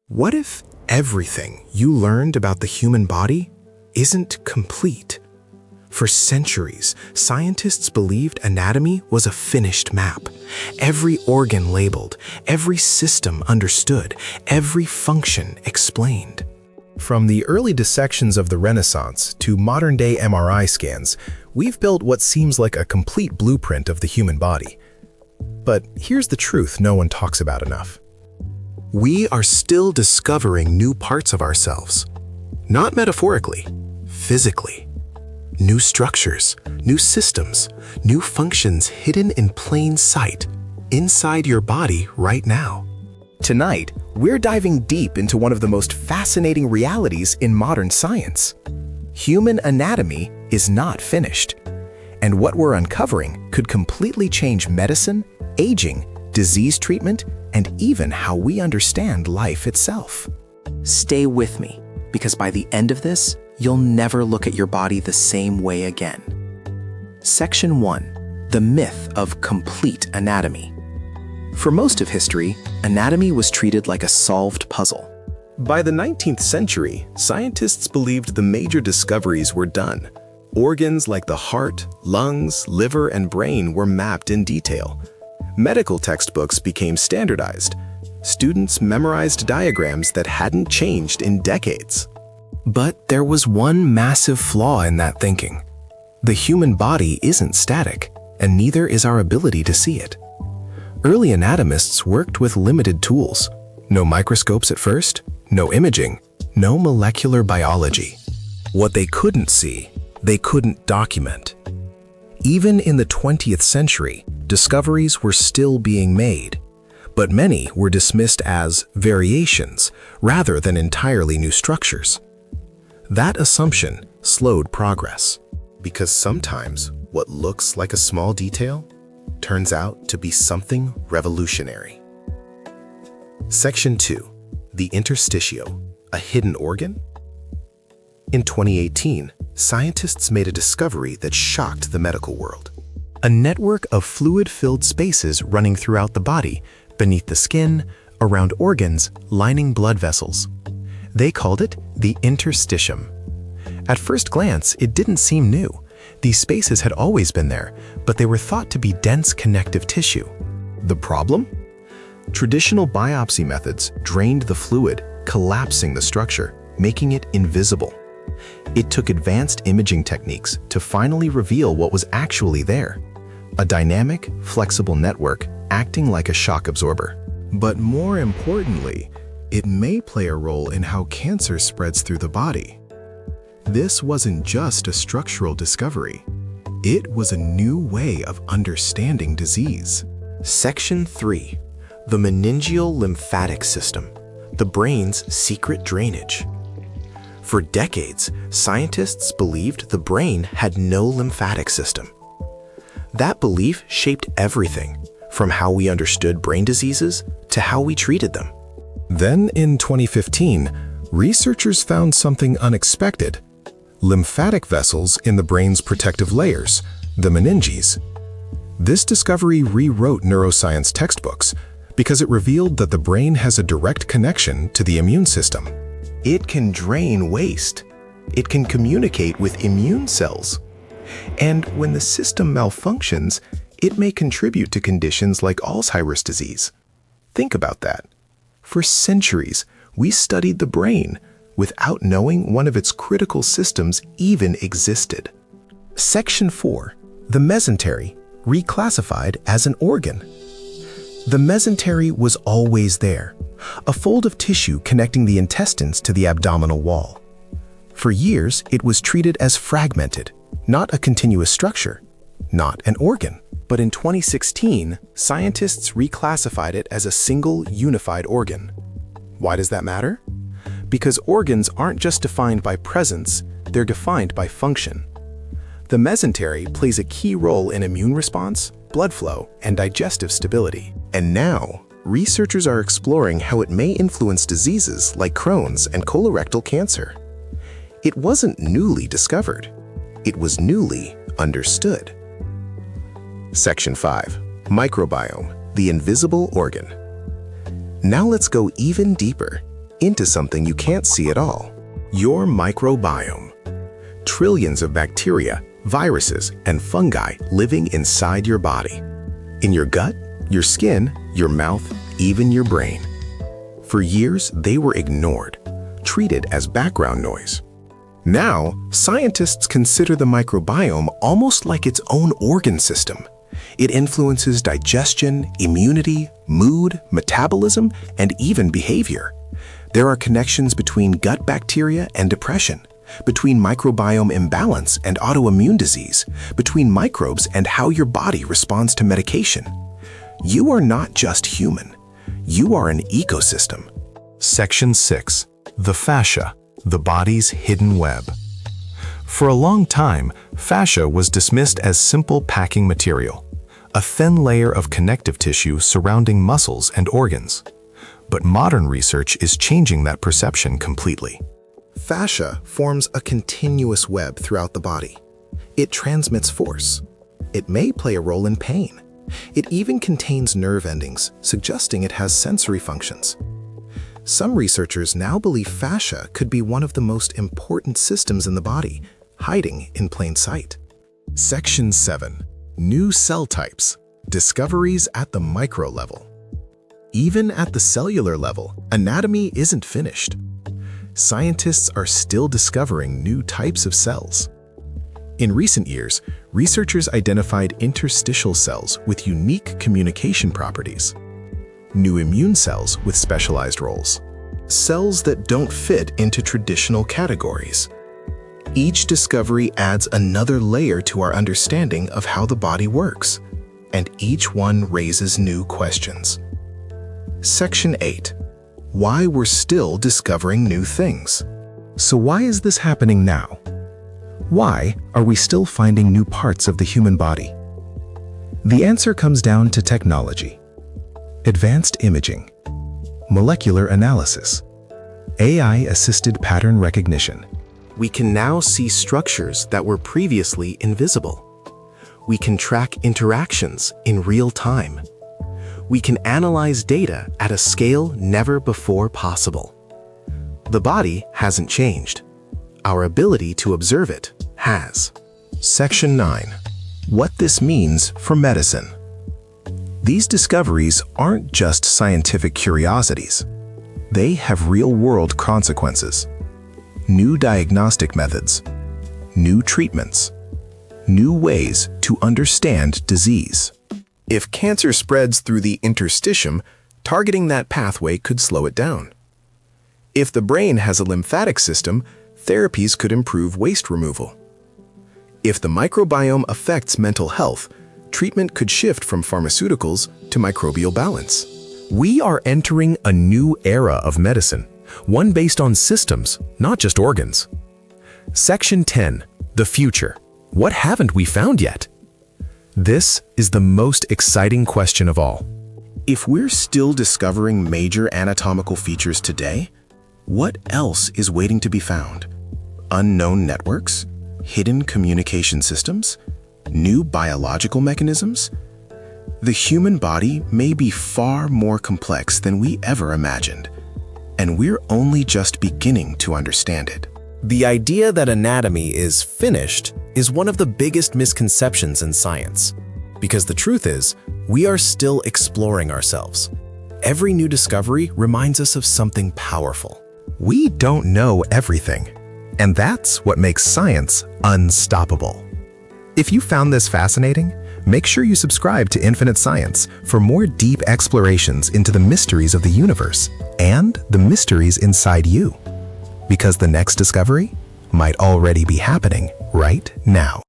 What if everything you learned about the human body isn't complete? For centuries, scientists believed anatomy was a finished map. Every organ labeled, every system understood, every function explained. From the early dissections of the Renaissance to modern-day MRI scans, we've built what seems like a complete blueprint of the human body. But here's the truth no one talks about enough. We are still discovering new parts of ourselves. Not metaphorically, physically. New structures, new systems, new functions hidden in plain sight, inside your body right now. Tonight, we're diving deep into one of the most fascinating realities in modern science. Human anatomy is not finished, and what we're uncovering could completely change medicine, aging, disease treatment, and even how we understand life itself. Stay with me, because by the end of this, you'll never look at your body the same way again. Section 1. The myth of complete anatomy. For most of history, anatomy was treated like a solved puzzle. By the 19th century, scientists believed the major discoveries were done. Organs like the heart, lungs, liver, and brain were mapped in detail. Medical textbooks became standardized. Students memorized diagrams that hadn't changed in decades. But there was one massive flaw in that thinking. The human body isn't static, and neither is our ability to see it. Early anatomists worked with limited tools. No microscopes at first, no imaging, no molecular biology. What they couldn't see, they couldn't document. Even in the 20th century, discoveries were still being made, but many were dismissed as variations rather than entirely new structures. That assumption slowed progress, because sometimes what looks like a small detail turns out to be something revolutionary. Section 2. The interstitio, a hidden organ? In 2018, scientists made a discovery that shocked the medical world. A network of fluid-filled spaces running throughout the body, beneath the skin, around organs, lining blood vessels. They called it the interstitium. At first glance, it didn't seem new. These spaces had always been there, but they were thought to be dense connective tissue. The problem? Traditional biopsy methods drained the fluid, collapsing the structure, making it invisible. It took advanced imaging techniques to finally reveal what was actually there. A dynamic, flexible network acting like a shock absorber. But more importantly, it may play a role in how cancer spreads through the body. This wasn't just a structural discovery. It was a new way of understanding disease. Section 3. The meningeal lymphatic system, the brain's secret drainage. For decades, scientists believed the brain had no lymphatic system. That belief shaped everything, from how we understood brain diseases to how we treated them. Then in 2015, researchers found something unexpected: lymphatic vessels in the brain's protective layers, the meninges. This discovery rewrote neuroscience textbooks because it revealed that the brain has a direct connection to the immune system. It can drain waste. It can communicate with immune cells. And when the system malfunctions, it may contribute to conditions like Alzheimer's disease. Think about that. For centuries, we studied the brain without knowing one of its critical systems even existed. Section 4. The mesentery, reclassified as an organ. The mesentery was always there, a fold of tissue connecting the intestines to the abdominal wall. For years, it was treated as fragmented, not a continuous structure, not an organ. But in 2016, scientists reclassified it as a single unified organ. Why does that matter? Because organs aren't just defined by presence, they're defined by function. The mesentery plays a key role in immune response, blood flow, and digestive stability. And now, researchers are exploring how it may influence diseases like Crohn's and colorectal cancer. It wasn't newly discovered. It was newly understood. Section 5. Microbiome, the invisible organ. Now let's go even deeper. into something you can't see at all: your microbiome. Trillions of bacteria, viruses, and fungi living inside your body. In your gut, your skin, your mouth, even your brain. For years, they were ignored, treated as background noise. Now, scientists consider the microbiome almost like its own organ system. It influences digestion, immunity, mood, metabolism, and even behavior. There are connections between gut bacteria and depression, between microbiome imbalance and autoimmune disease, between microbes and how your body responds to medication. You are not just human. You are an ecosystem. Section 6. The fascia, the body's hidden web. For a long time, fascia was dismissed as simple packing material, a thin layer of connective tissue surrounding muscles and organs. But modern research is changing that perception completely. Fascia forms a continuous web throughout the body. It transmits force. It may play a role in pain. It even contains nerve endings, suggesting it has sensory functions. Some researchers now believe fascia could be one of the most important systems in the body, hiding in plain sight. Section 7. New cell types. Discoveries at the micro level. Even at the cellular level, anatomy isn't finished. Scientists are still discovering new types of cells. In recent years, researchers identified interstitial cells with unique communication properties, new immune cells with specialized roles, cells that don't fit into traditional categories. Each discovery adds another layer to our understanding of how the body works, and each one raises new questions. Section 8. Why we're still discovering new things. So why is this happening now? Why are we still finding new parts of the human body? The answer comes down to technology, advanced imaging, molecular analysis, AI-assisted pattern recognition. We can now see structures that were previously invisible. We can track interactions in real time. We can analyze data at a scale never before possible. The body hasn't changed. Our ability to observe it has. Section 9. What this means for medicine. These discoveries aren't just scientific curiosities. They have real-world consequences. New diagnostic methods, new treatments, new ways to understand disease. If cancer spreads through the interstitium, targeting that pathway could slow it down. If the brain has a lymphatic system, therapies could improve waste removal. If the microbiome affects mental health, treatment could shift from pharmaceuticals to microbial balance. We are entering a new era of medicine, one based on systems, not just organs. Section 10. The future. What haven't we found yet? This is the most exciting question of all. If we're still discovering major anatomical features today, what else is waiting to be found? Unknown networks? Hidden communication systems? New biological mechanisms? The human body may be far more complex than we ever imagined, and we're only just beginning to understand it. The idea that anatomy is finished is one of the biggest misconceptions in science, because the truth is, we are still exploring ourselves. Every new discovery reminds us of something powerful. We don't know everything, and that's what makes science unstoppable. If you found this fascinating, make sure you subscribe to Infinite Science for more deep explorations into the mysteries of the universe and the mysteries inside you. Because the next discovery might already be happening right now.